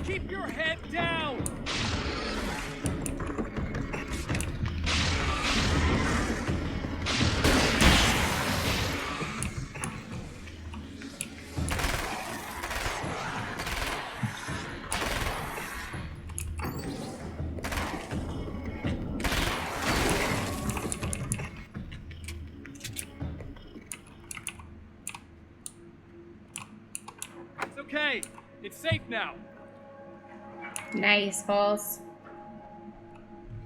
Keep your head down! It's okay. It's safe now. Nice, boss.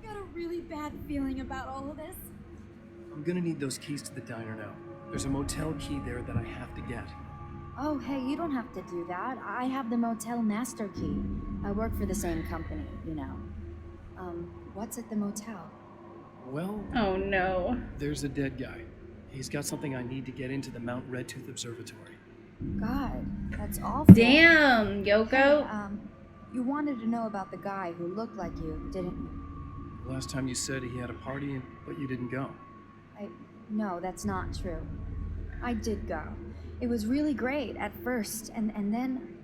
I got a really bad feeling about all of this. I'm gonna need those keys to the diner now. There's a motel key there that I have to get. Oh, hey, you don't have to do that. I have the motel master key. I work for the same company, you know. What's at the motel? Well, Oh no. there's a dead guy. He's got something I need to get into the Mount Redtooth Observatory. God, that's awful. Damn, Yoko. Hey, you wanted to know about the guy who looked like you, didn't you? Last time you said he had a party, but you didn't go. No, that's not true. I did go. It was really great at first, and then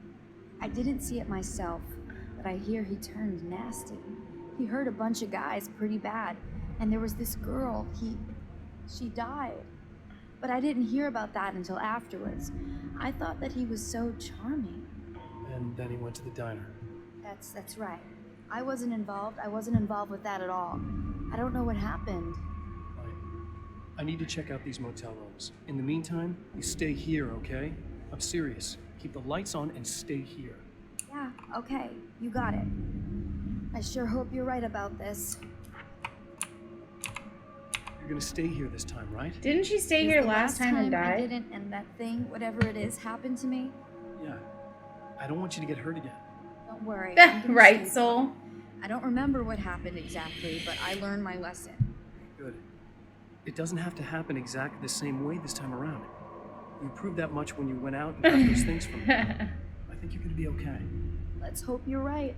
I didn't see it myself, but I hear he turned nasty. He hurt a bunch of guys pretty bad, and there was this girl, she died. But I didn't hear about that until afterwards. I thought that he was so charming. And then he went to the diner. That's right. I wasn't involved with that at all. I don't know what happened. I need to check out these motel rooms. In the meantime, you stay here, okay? I'm serious. Keep the lights on and stay here. Yeah, okay. You got it. I sure hope you're right about this. You're gonna stay here this time, right? Didn't she stay here last time and I died? didn't, and that thing, whatever it is, happened to me. Yeah. I don't want you to get hurt again. Don't worry. I'm gonna Right, stay soul. put. I don't remember what happened exactly, but I learned my lesson. Good. It doesn't have to happen exactly the same way this time around. You proved that much when you went out and got those things from me. I think you're gonna be okay. Let's hope you're right.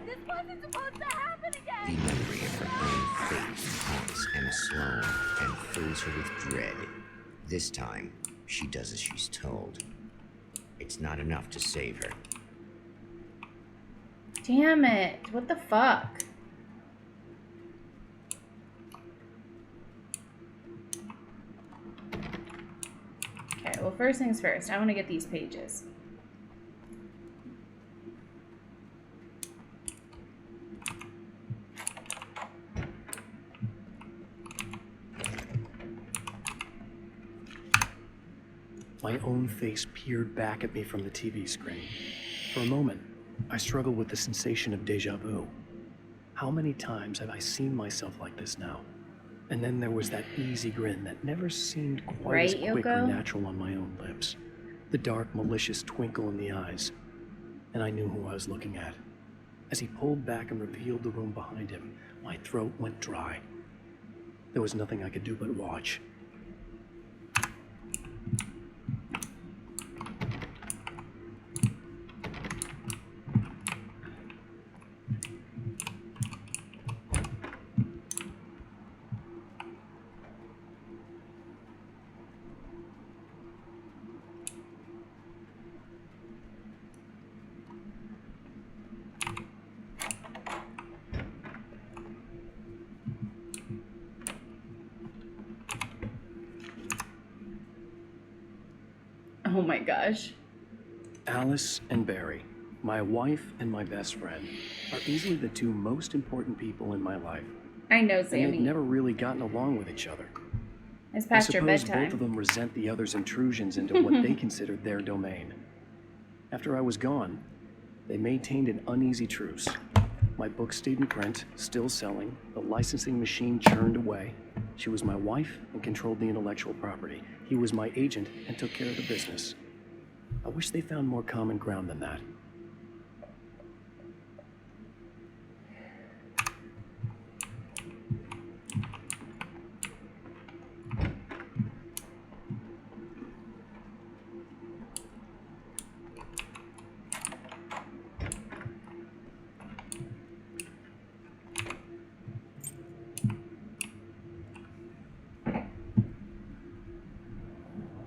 This wasn't supposed to happen again! The memory of her own face haunts Emma Sloan and fills her with dread. This time, she does as she's told. It's not enough to save her. Damn it. What the fuck? Okay, well, first things first. I want to get these pages. My own face peered back at me from the TV screen. For a moment, I struggled with the sensation of deja vu. How many times have I seen myself like this now? And then there was that easy grin that never seemed quite as quick or natural on my own lips. The dark, malicious twinkle in the eyes. And I knew who I was looking at. As he pulled back and revealed the room behind him, my throat went dry. There was nothing I could do but watch. Oh my gosh. Alice and Barry, my wife and my best friend, are easily the two most important people in my life. I know, And Sammy. they've never really gotten along with each other. It's I past your suppose bedtime. both of them resent the other's intrusions into what they considered their domain. After I was gone, they maintained an uneasy truce. My book stayed in print, still selling. The licensing machine churned away. She was my wife and controlled the intellectual property. He was my agent and took care of the business. I wish they found more common ground than that.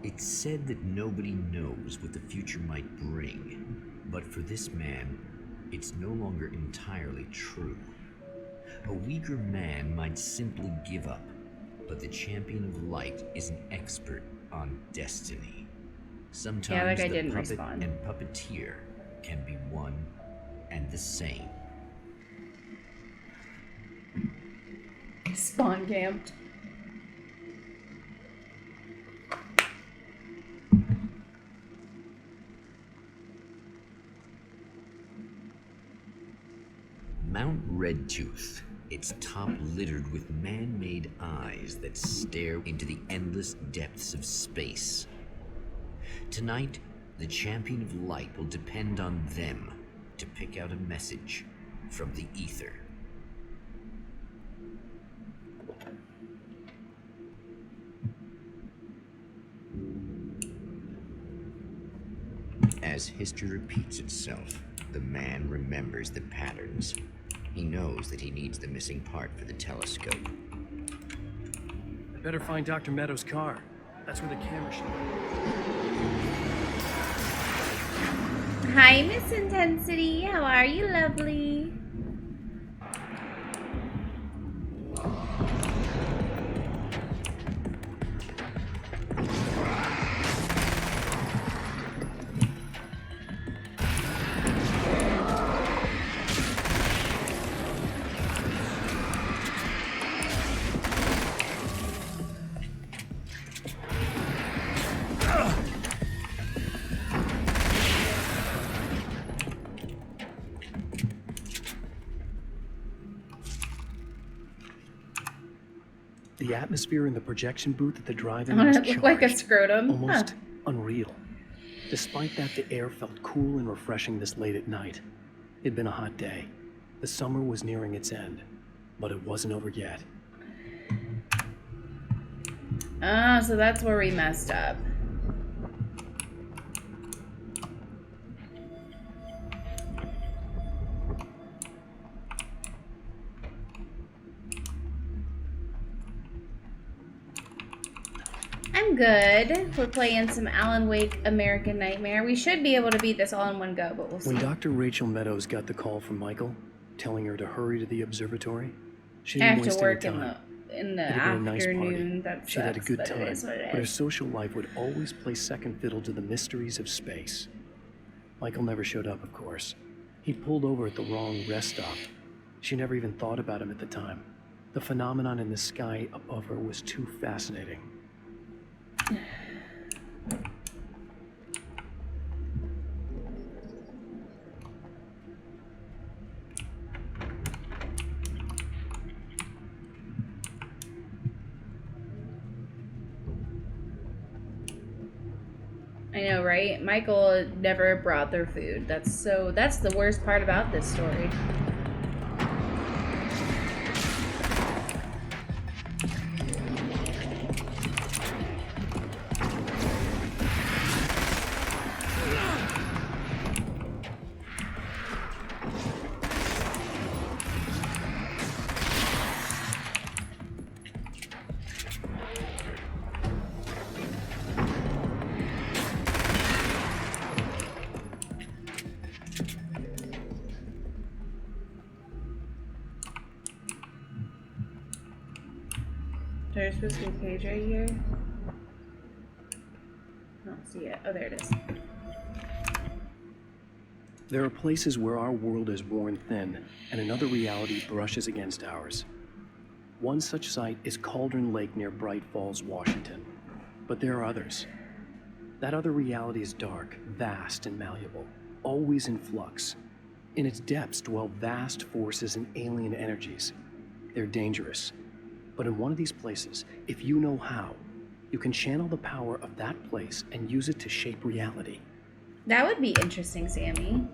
It's said that nobody knows what the future might bring, but for this man, it's no longer entirely true. A weaker man might simply give up, but the champion of light is an expert on destiny. Sometimes I the didn't puppet respond. and puppeteer can be one and the same. Spawn camped. Mount Redtooth, its top littered with man-made eyes that stare into the endless depths of space. Tonight, the champion of light will depend on them to pick out a message from the ether. As history repeats itself, the man remembers the patterns. He knows that he needs the missing part for the telescope. I better find Dr. Meadows' car. That's where the camera should be. Hi, Miss Intensity. How are you, lovely? The atmosphere in the projection booth at the drive-in Oh, was it looked like a charged, scrotum. almost unreal. Despite that, the air felt cool and refreshing this late at night. It'd been a hot day. The summer was nearing its end, but it wasn't over yet. Ah, so that's where we messed up. I'm good. We're playing some Alan Wake American Nightmare. We should be able to beat this all in one go, but we'll see. When Dr. Rachel Meadows got the call from Michael, telling her to hurry to the observatory, she I didn't have to waste work any time. in the It had been a nice afternoon. party. That She had a sucks, good but time, it is what it but her is. social life would always play second fiddle to the mysteries of space. Michael never showed up, of course. He pulled over at the wrong rest stop. She never even thought about him at the time. The phenomenon in the sky above her was too fascinating. I know, right? Michael never brought their food. That's the worst part about this story. There's supposed to be a page right here. I don't see it. Oh, there it is. There are places where our world is worn thin, and another reality brushes against ours. One such site is Cauldron Lake near Bright Falls, Washington. But there are others. That other reality is dark, vast, and malleable, always in flux. In its depths dwell vast forces and alien energies. They're dangerous. But in one of these places, if you know how, you can channel the power of that place and use it to shape reality. That would be interesting, Sammy.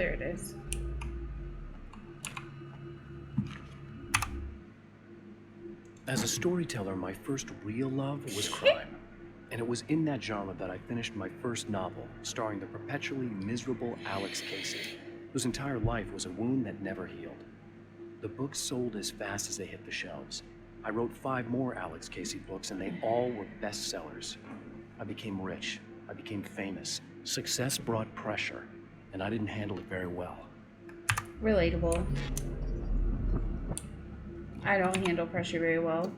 there it is. As a storyteller, my first real love was crime. And it was in that genre that I finished my first novel, starring the perpetually miserable Alex Casey, whose entire life was a wound that never healed. The books sold as fast as they hit the shelves. I wrote 5 more Alex Casey books, and they all were bestsellers. I became rich. I became famous. Success brought pressure, and I didn't handle it very well. Relatable. I don't handle pressure very well.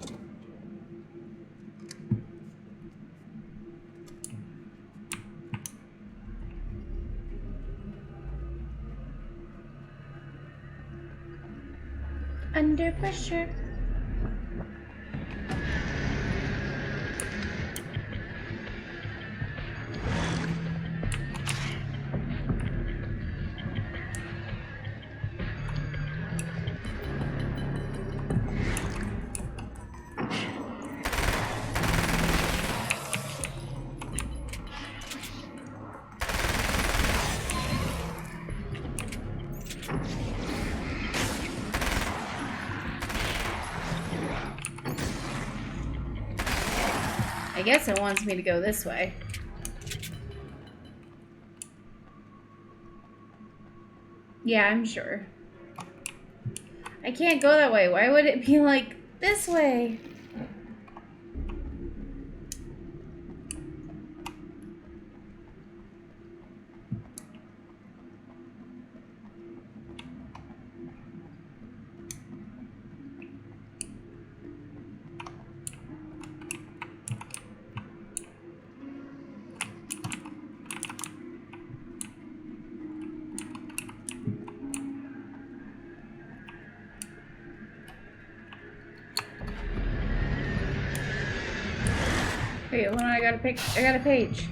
Under pressure. I guess it wants me to go this way. Yeah, I'm sure. I can't go that way. Why would it be like this way? Wait, hold on, I got a page.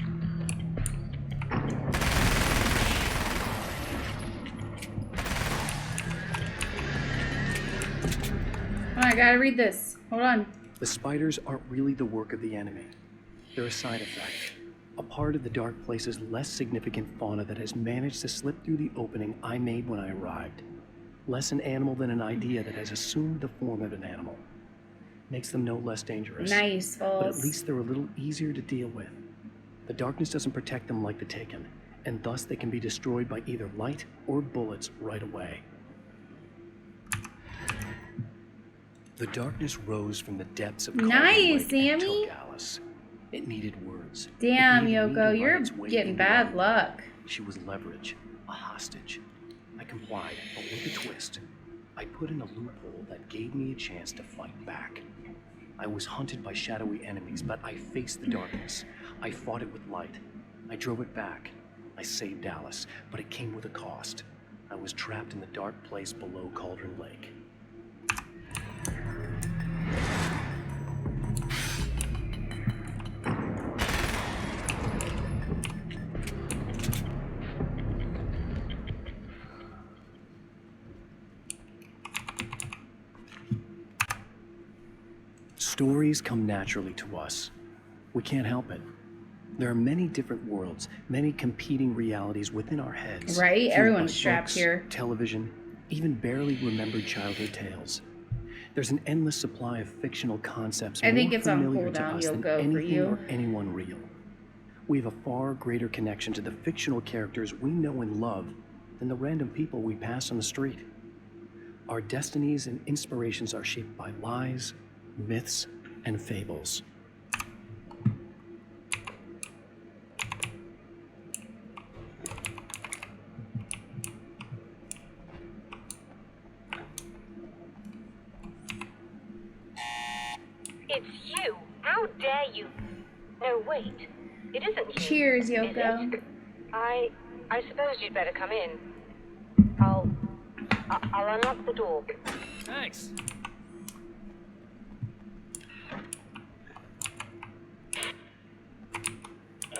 Oh, I gotta read this. Hold on. The spiders aren't really the work of the enemy. They're a side effect. A part of the Dark Place's less significant fauna that has managed to slip through the opening I made when I arrived. Less an animal than an idea that has assumed the form of an animal. Makes them no less dangerous. Nice, But at Falls. least they're a little easier to deal with. The darkness doesn't protect them like the Taken, and thus they can be destroyed by either light or bullets right away. The darkness rose from the depths of Nice, Cauldron Lake and Sammy. took Alice. It needed words. Damn, It needed me to Yoko, write you're its way getting into bad life. luck. She was leverage, a hostage. I complied, but with a twist. I put in a loophole that gave me a chance to fight back. I was hunted by shadowy enemies, but I faced the darkness. I fought it with light. I drove it back. I saved Alice, but it came with a cost. I was trapped in the dark place below Cauldron Lake. Stories come naturally to us. We can't help it. There are many different worlds, many competing realities within our heads. Right? fueled Everyone's by strapped books, here. Television, even barely remembered childhood tales. There's an endless supply of fictional concepts I think more it's on familiar to cooldown, us than Yoko, for anything you. or anyone real. We have a far greater connection to the fictional characters we know and love than the random people we pass on the street. Our destinies and inspirations are shaped by lies, myths, and fables. It's you! How dare you! No, wait. It isn't you. Cheers, is Yoko. it? I suppose you'd better come in. I'll unlock the door. Thanks.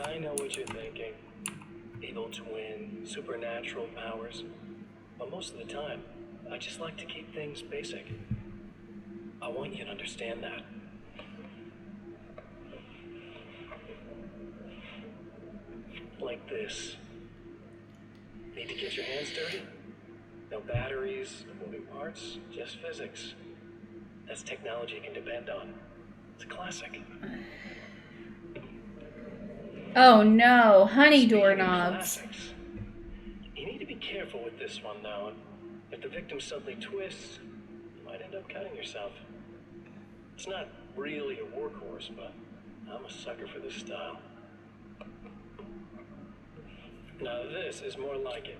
I know what you're thinking. Evil twin, supernatural powers. But most of the time, I just like to keep things basic. I want you to understand that. Like this. Need to get your hands dirty? No batteries, no moving parts, just physics. That's technology you can depend on. It's a classic. Oh no, honey Speaking of doorknobs. classics, you need to be careful with this one, though. If the victim suddenly twists, you might end up cutting yourself. It's not really a workhorse, but I'm a sucker for this style. Now this is more like it.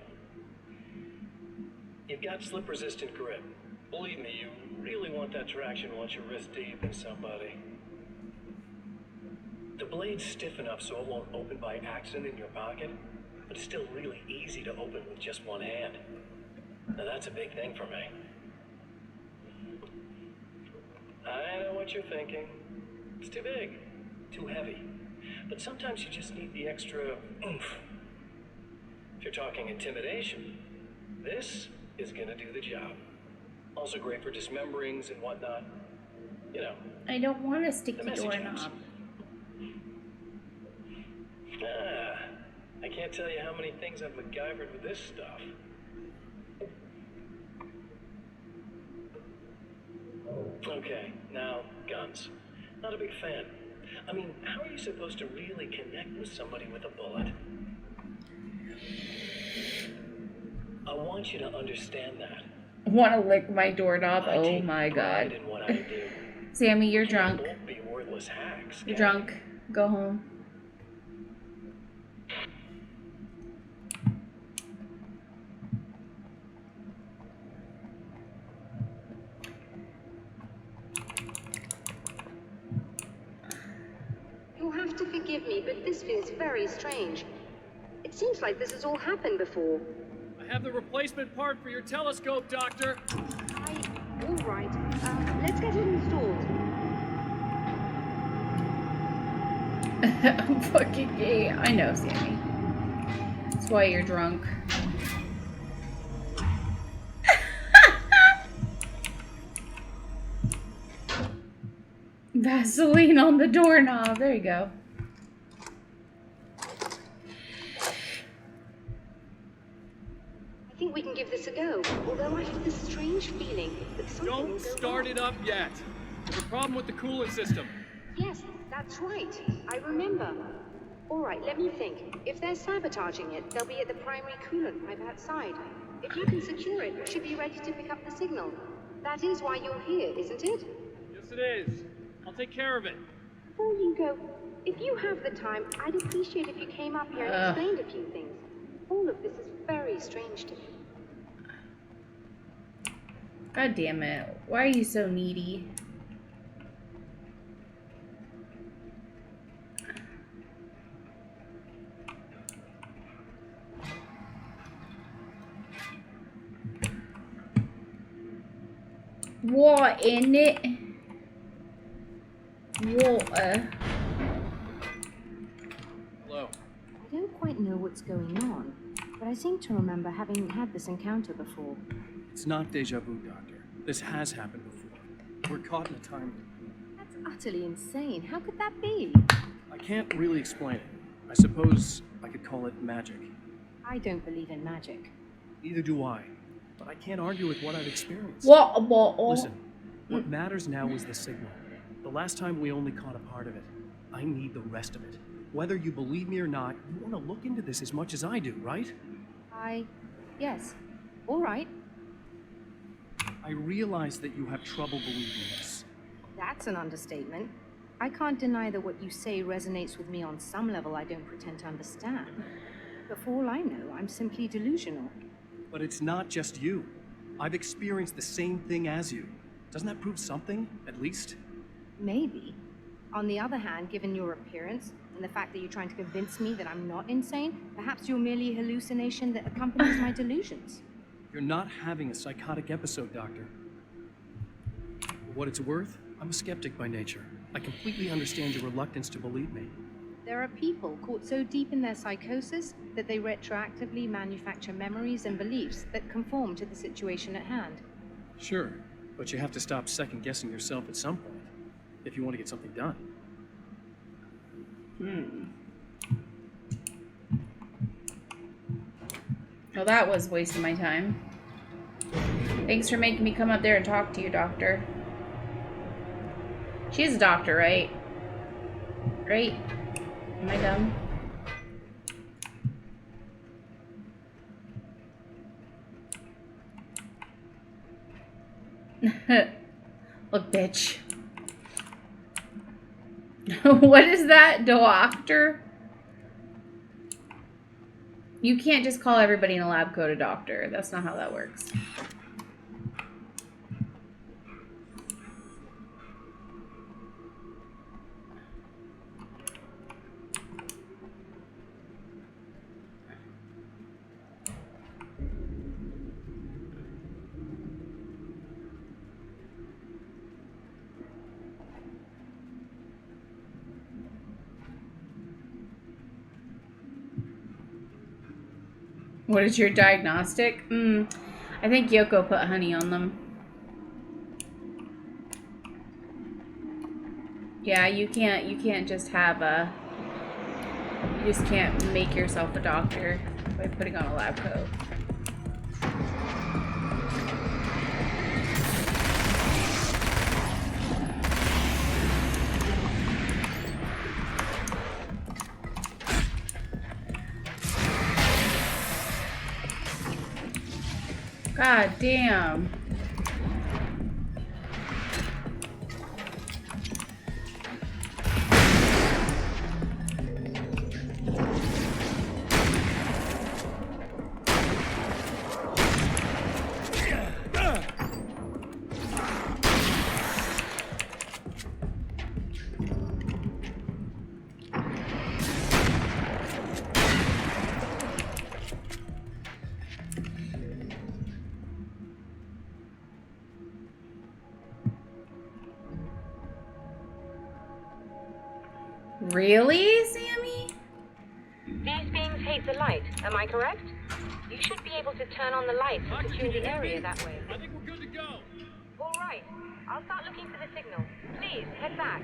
You've got slip-resistant grip. Believe me, you really want that traction once you're wrist deep in somebody. The blade's stiff enough so it won't open by accident in your pocket, but it's still really easy to open with just one hand. Now that's a big thing for me. I know what you're thinking. It's too big, too heavy. But sometimes you just need the extra oomph. If you're talking intimidation, this is gonna do the job. Also great for dismemberings and whatnot. You know. I don't want a sticky The messy doorknob. jobs. I can't tell you how many things I've MacGyvered with this stuff. Okay, now guns. Not a big fan. I mean, how are you supposed to really connect with somebody with a bullet? I want you to understand that. Want to lick my doorknob? I Oh take my pride god. in what I do. Sammy, you're We can't drunk. both be worthless hacks, You're can we? drunk. Go home. You'll have to forgive me, but this feels very strange. It seems like this has all happened before. I have the replacement part for your telescope, Doctor. All right. Let's get it installed. I'm fucking gay. I know, Sammy. That's why you're drunk. Vaseline on the doorknob. There you go. I think we can give this a go. Although I have this strange feeling that something will Don't go start wrong. it up yet. There's a problem with the coolant system. Yes, that's right. I remember. All right, let me think. If they're sabotaging it, they'll be at the primary coolant pipe outside. If you can secure it, we should be ready to pick up the signal. That is why you're here, isn't it? Yes, it is. I'll take care of it. Before you go, if you have the time, I'd appreciate if you came up here and explained a few things. All of this is very strange to me. God damn it. Why are you so needy? What in it? Water. Hello. I don't quite know what's going on, but I seem to remember having had this encounter before. It's not deja vu, Doctor. This has happened before. We're caught in a time loop. That's utterly insane. How could that be? I can't really explain it. I suppose I could call it magic. I don't believe in magic. Neither do I. But I can't argue with what I've experienced. What? Listen, what matters now is the signal. The last time we only caught a part of it. I need the rest of it. Whether you believe me or not, you want to look into this as much as I do, right? Yes. All right. I realize that you have trouble believing this. That's an understatement. I can't deny that what you say resonates with me on some level I don't pretend to understand. But for all I know, I'm simply delusional. But it's not just you. I've experienced the same thing as you. Doesn't that prove something, at least? Maybe. On the other hand, given your appearance, and the fact that you're trying to convince me that I'm not insane, perhaps you're merely a hallucination that accompanies my delusions. You're not having a psychotic episode, Doctor. For what it's worth, I'm a skeptic by nature. I completely understand your reluctance to believe me. There are people caught so deep in their psychosis that they retroactively manufacture memories and beliefs that conform to the situation at hand. Sure, but you have to stop second-guessing yourself at some point, if you want to get something done. Well, that was a waste of my time. Thanks for making me come up there and talk to you, doctor. She's a doctor, right? Right? Am I dumb? Look, bitch. What is that, doctor? You can't just call everybody in a lab coat a doctor. That's not how that works. What is your diagnostic? I think Yoko put honey on them. Yeah, you can't just have a... You just can't make yourself a doctor by putting on a lab coat. God damn. Really, Sammy? These beings hate the light, am I correct? You should be able to turn on the lights and secure the area that way. I think we're good to go. All right. I'll start looking for the signal. Please, head back.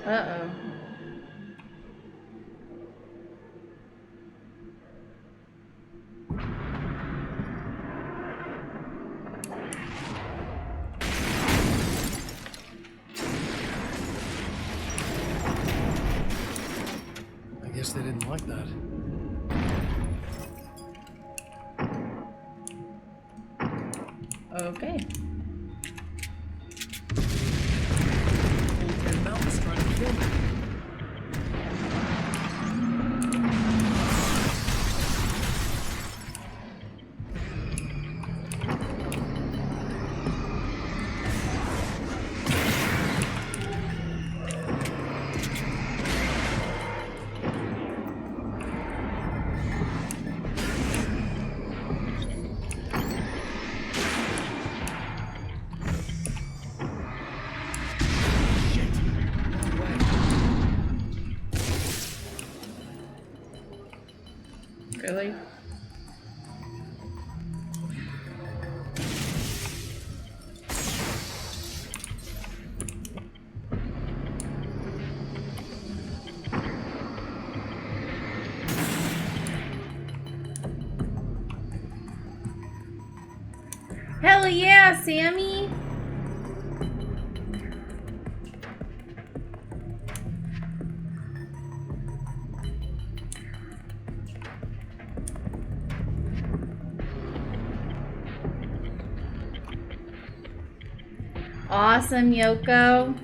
Uh-oh. I guess they didn't like that. Okay. Your mountain's trying to kill me. Really? Hell yeah, Sammy! Awesome, Yoko.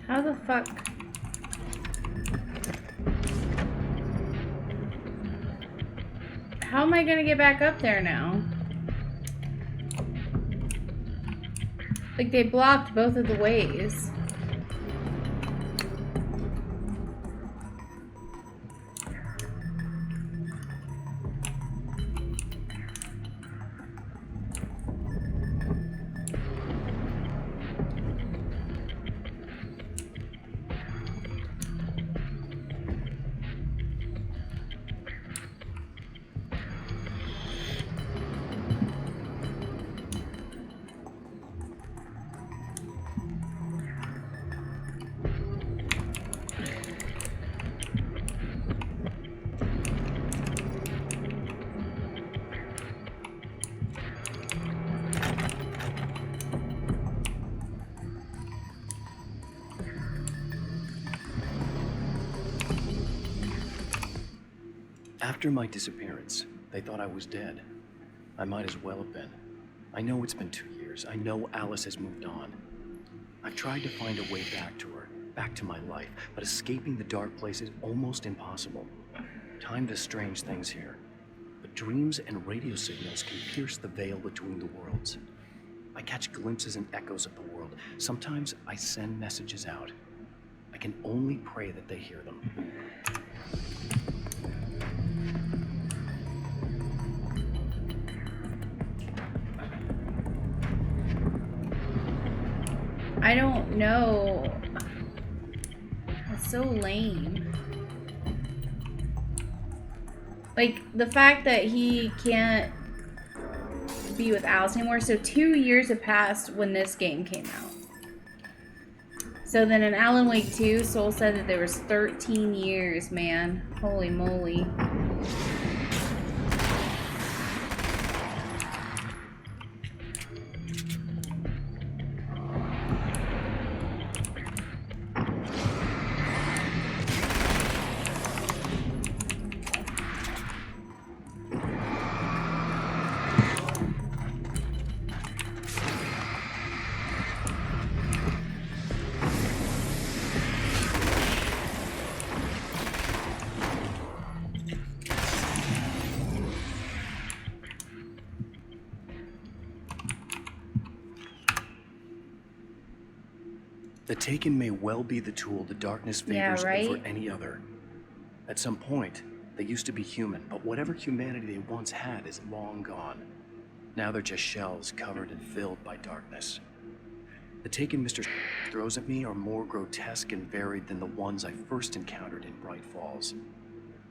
How the fuck? How am I gonna get back up there now? Like, they blocked both of the ways. After my disappearance, they thought I was dead. I might as well have been. I know it's been 2 years. I know Alice has moved on. I've tried to find a way back to her, back to my life, but escaping the dark place is almost impossible. Time does strange things here, but dreams and radio signals can pierce the veil between the worlds. I catch glimpses and echoes of the world. Sometimes I send messages out. I can only pray that they hear them. I don't know. That's so lame. Like, the fact that he can't be with Alice anymore. So 2 years have passed when this game came out. So then in Alan Wake 2, Soul said that there was 13 years, man. Holy moly. The Taken may well be the tool the darkness favors right? over any other. At some point, they used to be human, but whatever humanity they once had is long gone. Now they're just shells covered and filled by darkness. The Taken Mr. throws at me are more grotesque and varied than the ones I first encountered in Bright Falls.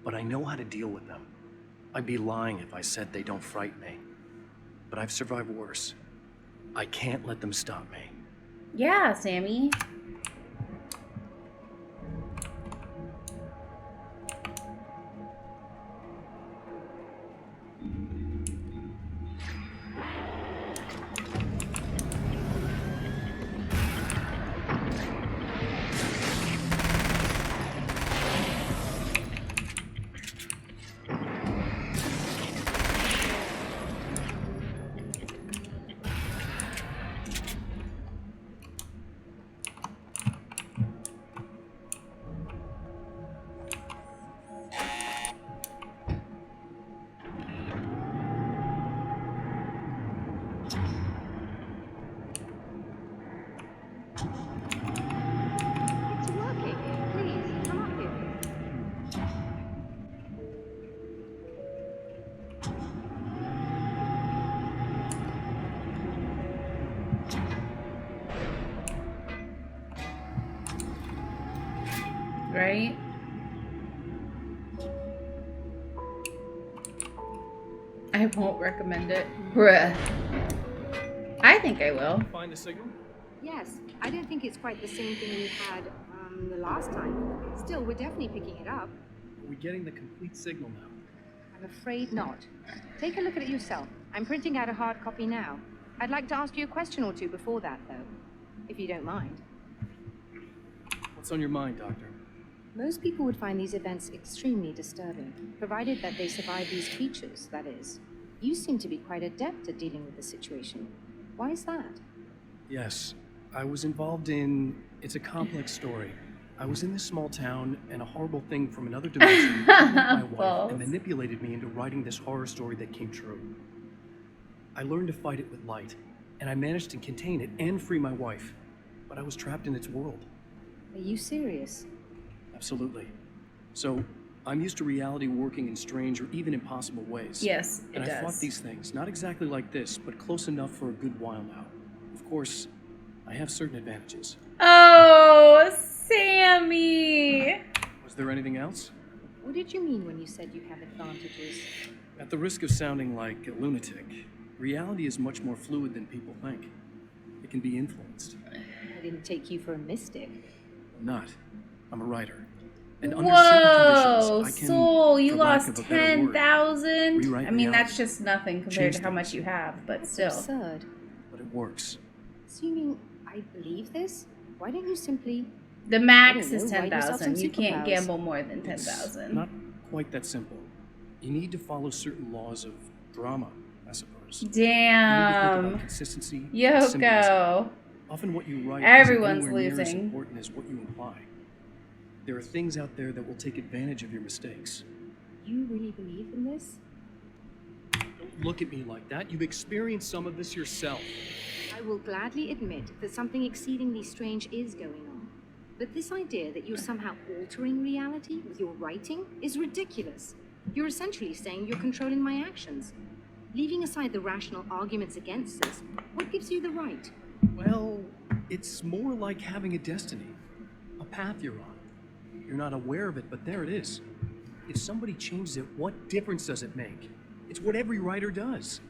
But I know how to deal with them. I'd be lying if I said they don't frighten me. But I've survived worse. I can't let them stop me. Yeah, Sammy. It's working. Please, come up here. Right? I won't recommend it. Bruh. I think I will. Find the signal? Yes, I don't think it's quite the same thing we had the last time. Still, we're definitely picking it up. Are we getting the complete signal now? I'm afraid not. Take a look at it yourself. I'm printing out a hard copy now. I'd like to ask you a question or two before that, though, if you don't mind. What's on your mind, Doctor? Most people would find these events extremely disturbing, provided that they survive these creatures, that is. You seem to be quite adept at dealing with the situation. Why is that? Yes, I was involved in... It's a complex story. I was in this small town, and a horrible thing from another dimension killed my wife Balls. and manipulated me into writing this horror story that came true. I learned to fight it with light, and I managed to contain it and free my wife. But I was trapped in its world. Are you serious? Absolutely. So, I'm used to reality working in strange or even impossible ways. Yes, it And I fought does. these things, not exactly like this, but close enough for a good while now. Of course, I have certain advantages. Oh, Sammy. Was there anything else? What did you mean when you said you have advantages? At the risk of sounding like a lunatic, reality is much more fluid than people think. It can be influenced. I didn't take you for a mystic. I'm not. I'm a writer. And under Whoa, certain conditions, I can, Soul, you for lack lost of a better word, 10,000. rewrite I mean, reality. that's just nothing compared Change to how much things. you have, but That's still. absurd. But it works. Assuming I believe this, why don't you simply... The max I don't is know, write yourself 10,000. some You can't superpowers. gamble more than It's 10,000. not quite that simple. You need to follow certain laws of drama, I suppose. You need to think Damn. about consistency and symbolism. Yoko. Often what you write Everyone's isn't anywhere near as losing. important as what you imply. There are things out there that will take advantage of your mistakes. You really believe in this? Don't look at me like that. You've experienced some of this yourself. I will gladly admit that something exceedingly strange is going on. But this idea that you're somehow altering reality with your writing is ridiculous. You're essentially saying you're controlling my actions. Leaving aside the rational arguments against this, what gives you the right? Well, it's more like having a destiny, a path you're on. You're not aware of it, but there it is. If somebody changes it, what difference does it make? It's what every writer does.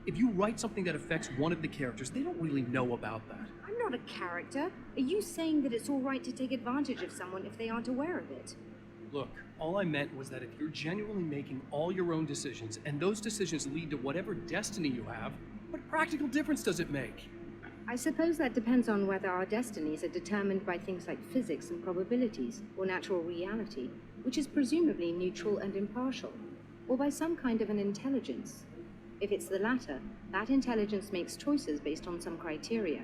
If you write something that affects one of the characters, they don't really know about that. I'm not a character. Are you saying that it's all right to take advantage of someone if they aren't aware of it? Look, all I meant was that if you're genuinely making all your own decisions, and those decisions lead to whatever destiny you have, what practical difference does it make? I suppose that depends on whether our destinies are determined by things like physics and probabilities, or natural reality, which is presumably neutral and impartial, or by some kind of an intelligence. If it's the latter, that intelligence makes choices based on some criteria.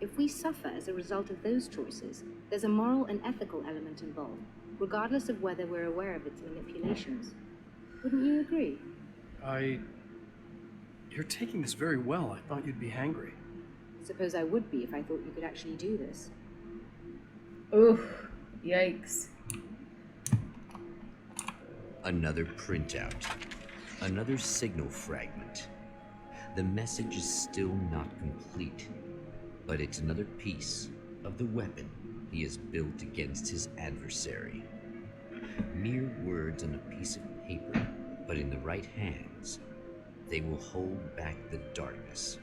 If we suffer as a result of those choices, there's a moral and ethical element involved, regardless of whether we're aware of its manipulations. Wouldn't you agree? You're taking this very well. I thought you'd be hangry. Suppose I would be if I thought you could actually do this. Oof. Yikes. Another printout. Another signal fragment. The message is still not complete, but it's another piece of the weapon he has built against his adversary. Mere words on a piece of paper, but in the right hands, they will hold back the darkness.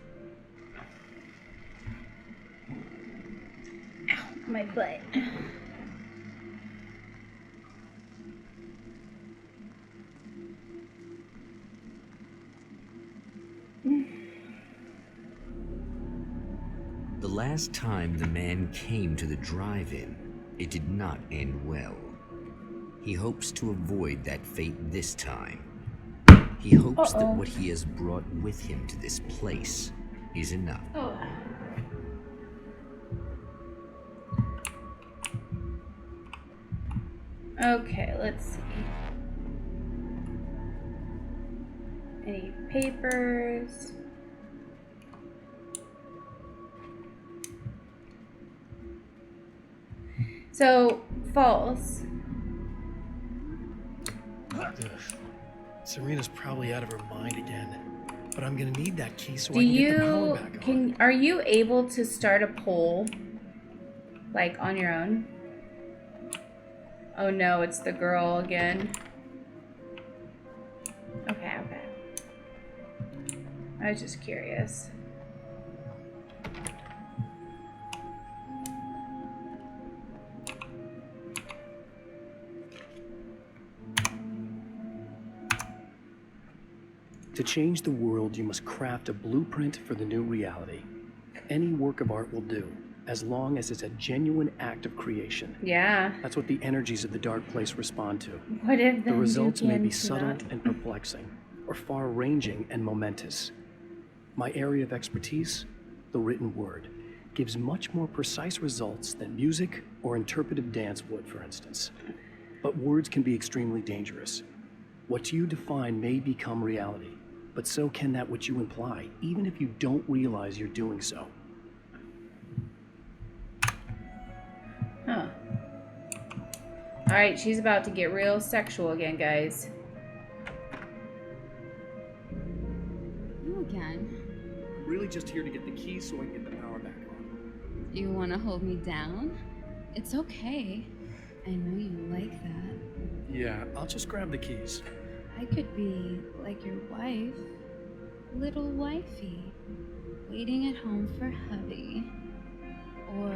Ow, my butt. The last time the man came to the drive-in, it did not end well. He hopes to avoid that fate this time. He hopes that what he has brought with him to this place is enough. Oh. Okay, let's see. Any papers? So, false. Serena's probably out of her mind again. But I'm gonna need that key so Do I can get the power you back on. are you able to start a poll like on your own? Oh no, it's the girl again. Okay. I was just curious. To change the world, you must craft a blueprint for the new reality. Any work of art will do, as long as it's a genuine act of creation. Yeah. That's what the energies of the dark place respond to. What if The them results may be Dukians subtle not? and perplexing, or far-ranging and momentous. My area of expertise, the written word, gives much more precise results than music or interpretive dance would, for instance. But words can be extremely dangerous. What you define may become reality, but so can that which you imply, even if you don't realize you're doing so. Huh. Alright, she's about to get real sexual again, guys. You again? I'm really just here to get the keys so I can get the power back on. You want to hold me down? It's okay. I know you like that. Yeah, I'll just grab the keys. I could be like your wife, little wifey, waiting at home for hubby. Or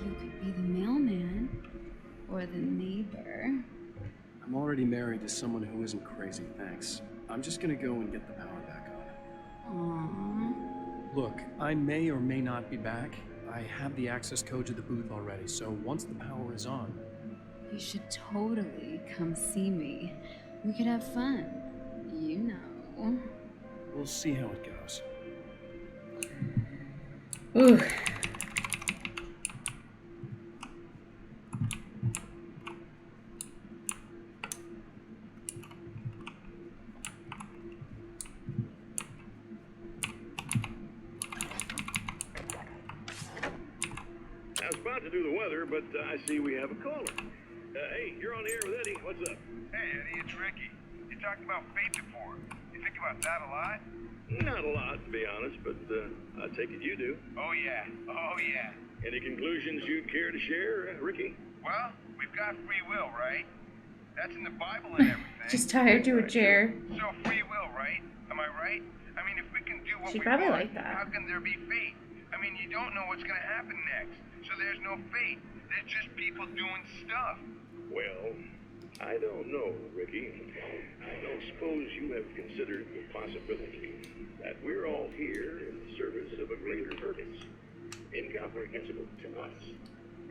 you could be the mailman, or the neighbor. I'm already married to someone who isn't crazy, thanks. I'm just gonna go and get the power back on. Aww. Look, I may or may not be back. I have the access code to the booth already, so once the power is on... You should totally come see me. We could have fun. You know. We'll see how it goes. Ooh. I was about to do the weather, but I see we have a caller. Hey, you're on the air with Eddie. What's up? Hey, Eddie, it's Ricky. You talked about fate before. You think about that a lot? Not a lot, to be honest, but I take it you do. Oh, yeah. Oh, yeah. Any conclusions you'd care to share, Ricky? Well, we've got free will, right? That's in the Bible and everything. Just tied to a chair. So free will, right? Am I right? I mean, if we can do what She we probably want, like that. how can there be fate? I mean, you don't know what's going to happen next. So there's no fate. There's just people doing stuff. Well, I don't know, Ricky. I don't suppose you have considered the possibility that we're all here in the service of a greater purpose, incomprehensible to us,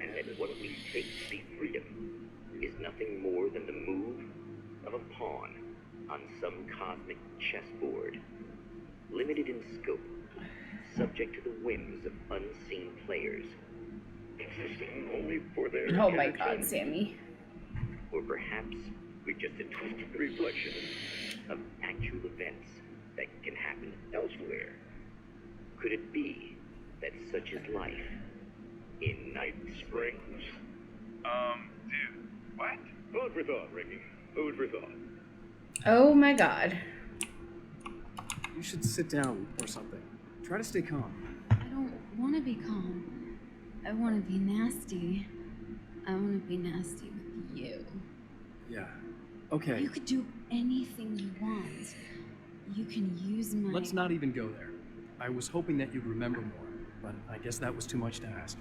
and that what we take to be freedom is nothing more than the move of a pawn on some cosmic chessboard, limited in scope, subject to the whims of unseen players, existing only for their Oh my god, entertainment. Sammy. Or perhaps we're just a twisted reflection of actual events that can happen elsewhere. Could it be that such is life in Night Springs? Dude, what? Food for thought, Ricky. Food for thought. Oh my god. You should sit down or something. Try to stay calm. I don't want to be calm. I want to be nasty. I want to be nasty with you. Yeah. Okay. You could do anything you want. You can use my... Let's not even go there. I was hoping that you'd remember more, but I guess that was too much to ask.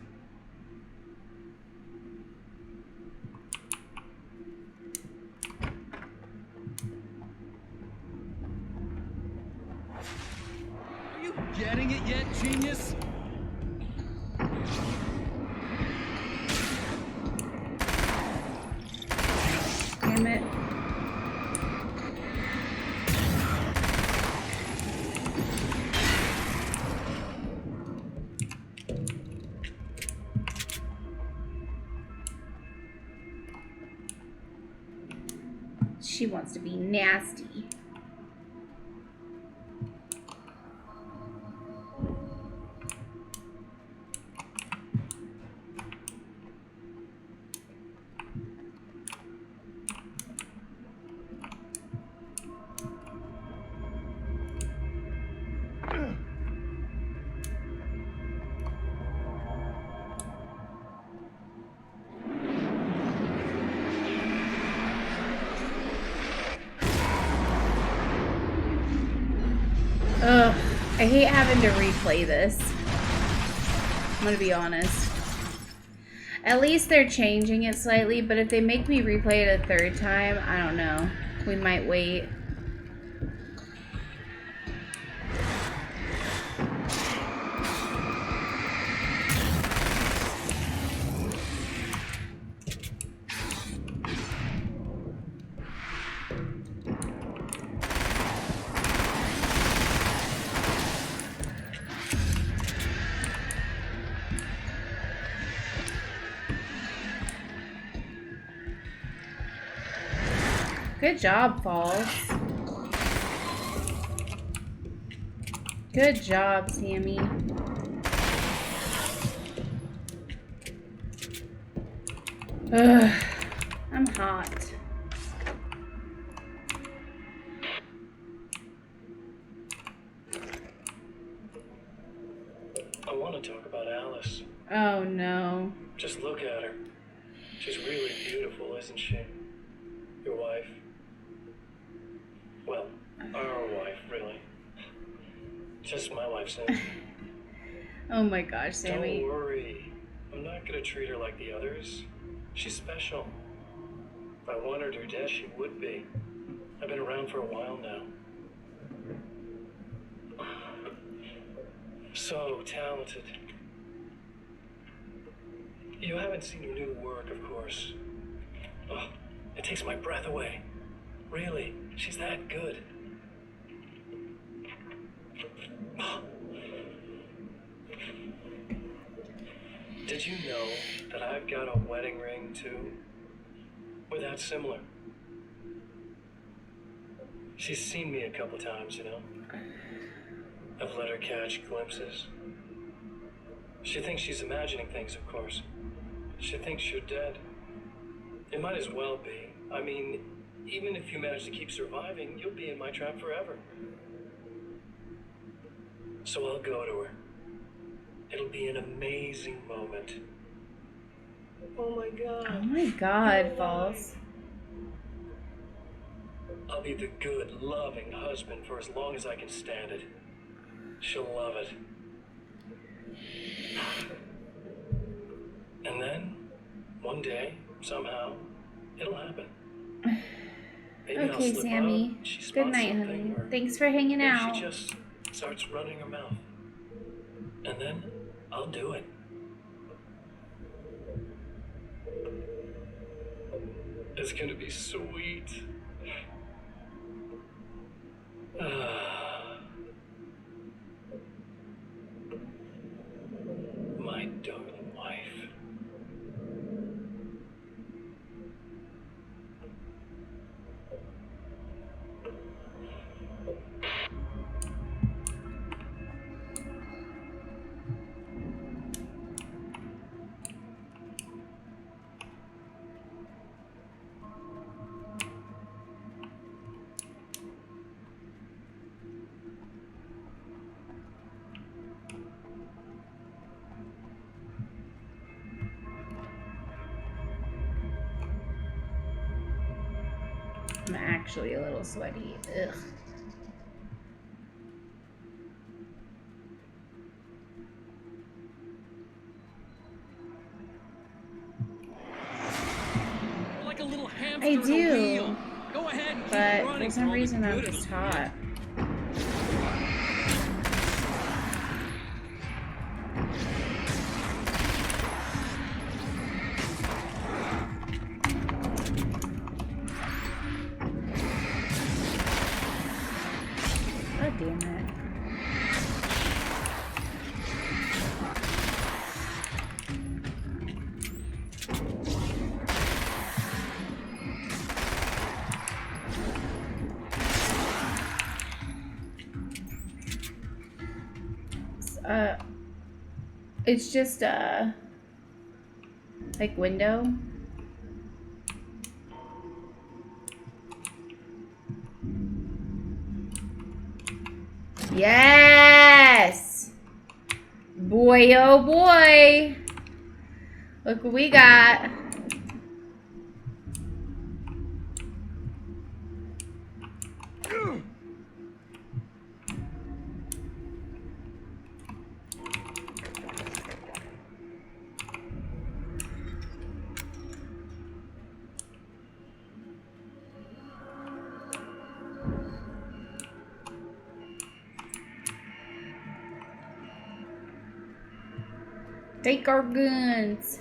Are you getting it yet, genius? Damn it. She wants to be nasty. Ugh, I hate having to replay this. I'm gonna be honest. At least they're changing it slightly, but if they make me replay it a third time, I don't know. We might wait. Good job, Falls. Good job, Sammy. Ugh, I'm hot. I want to talk about Alice. Oh no. Just look at her. She's really beautiful, isn't she? Your wife. Well, our wife, really. Just my wife, Sam. Oh my gosh, Sammy. Don't worry. I'm not gonna treat her like the others. She's special. If I wanted her dead, she would be. I've been around for a while now. So talented. You haven't seen her new work, of course. Oh, it takes my breath away. Really, she's that good. Did you know that I've got a wedding ring too? We're that similar. She's seen me a couple times, you know. I've let her catch glimpses. She thinks she's imagining things, of course. She thinks you're dead. It might as well be. I mean, even if you manage to keep surviving, you'll be in my trap forever. So I'll go to her. It'll be an amazing moment. Oh my God. Oh my God, Falls. I'll be the good, loving husband for as long as I can stand it. She'll love it. And then, one day, somehow, it'll happen. Maybe I'll Okay, slip Sammy. out, she Good spots night, something, honey. or Thanks for hanging maybe out. she just starts running her mouth. And then, I'll do it. It's gonna be sweet. My darling wife. I'm actually a little sweaty. Ugh. You're like a little hamster I in a do. wheel. Go ahead and keep But running for some all the reason I'm good just it'll do. hot. God damn it. It's just like window. Yes! Boy, oh boy. Look what we got. Take our guns.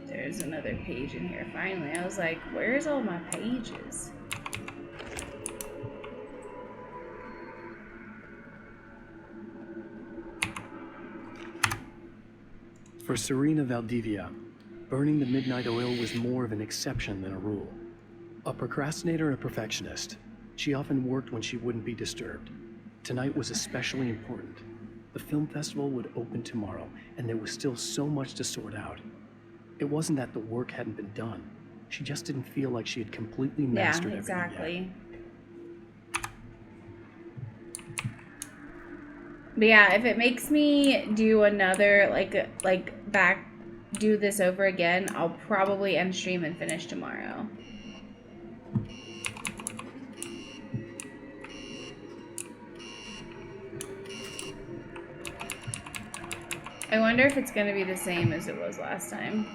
There's another page in here. Finally, I was like, where's all my pages? For Serena Valdivia, burning the midnight oil was more of an exception than a rule. A procrastinator and a perfectionist, she often worked when she wouldn't be disturbed. Tonight was especially important. The film festival would open tomorrow, and there was still so much to sort out. It wasn't that the work hadn't been done. She just didn't feel like she had completely mastered everything yet. Exactly. But yeah, if it makes me do another, do this over again, I'll probably end stream and finish tomorrow. I wonder if it's going to be the same as it was last time.